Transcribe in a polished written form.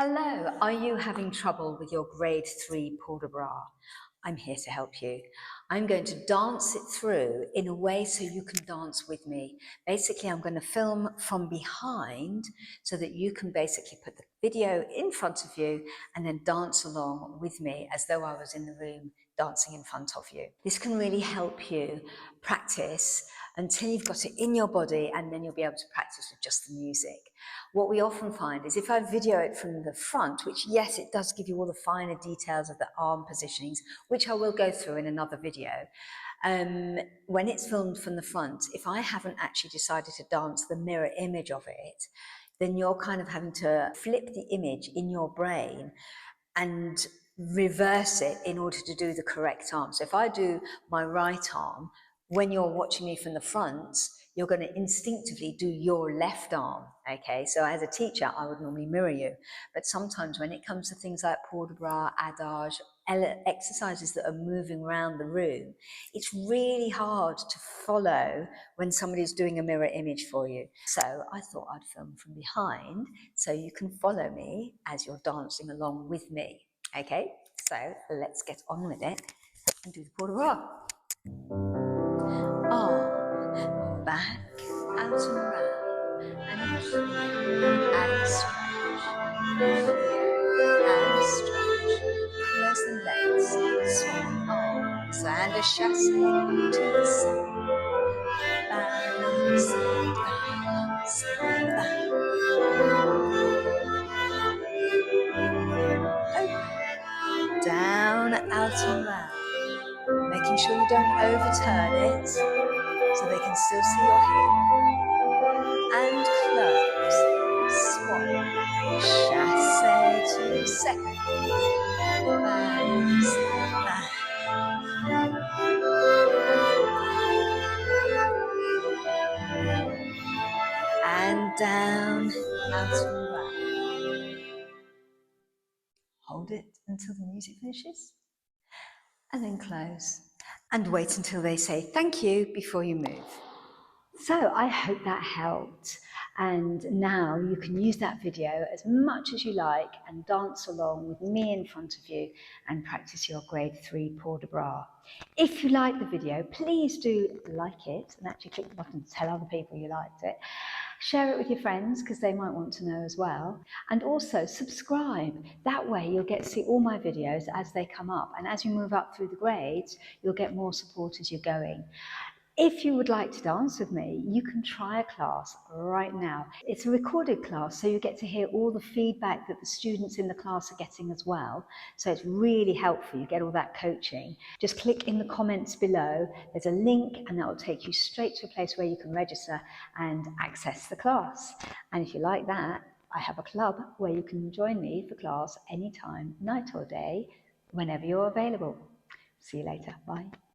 Hello, are you having trouble with your grade 3 port de bras? I'm here to help you. I'm going to dance it through in a way so you can dance with me. Basically, I'm going to film from behind so that you can basically put the video in front of you and then dance along with me as though I was in the room dancing in front of you. This can really help you practice until you've got it in your body, and then you'll be able to practice with just the music. What we often find is if I video it from the front, which yes, it does give you all the finer details of the arm positionings, which I will go through in another video. When it's filmed from the front, if I haven't actually decided to dance the mirror image of it, then you're kind of having to flip the image in your brain and reverse it in order to do the correct arm. So if I do my right arm, when you're watching me from the front, you're going to instinctively do your left arm, okay? So as a teacher, I would normally mirror you. But sometimes when it comes to things like port de bras, adage, exercises that are moving around the room, it's really hard to follow when somebody's doing a mirror image for you. So I thought I'd film from behind so you can follow me as you're dancing along with me. Okay, so let's get on with it and do the port de bras. Arm, back, out and round, and through, and stretch, through, and stretch. Close the legs, swing arms, and a chassé to the side. Balance, balance, balance. Open, down, out and round. Making sure you don't overturn it so they can still see your hip. And close, swap, chassé to second, balance, back. And down, out and round. Hold it until the music finishes. And then close. And wait until they say thank you before you move. So I hope that helped. And now you can use that video as much as you like and dance along with me in front of you and practice your grade 3 port de bras. If you like the video, please do like it and actually click the button to tell other people you liked it. Share it with your friends because they might want to know as well. And also subscribe. That way you'll get to see all my videos as they come up. And as you move up through the grades, you'll get more support as you're going. If you would like to dance with me, you can try a class right now. It's a recorded class, so you get to hear all the feedback that the students in the class are getting as well. So it's really helpful. You get all that coaching. Just click in the comments below. There's a link and that will take you straight to a place where you can register and access the class. And if you like that, I have a club where you can join me for class anytime, night or day, whenever you're available. See you later. Bye.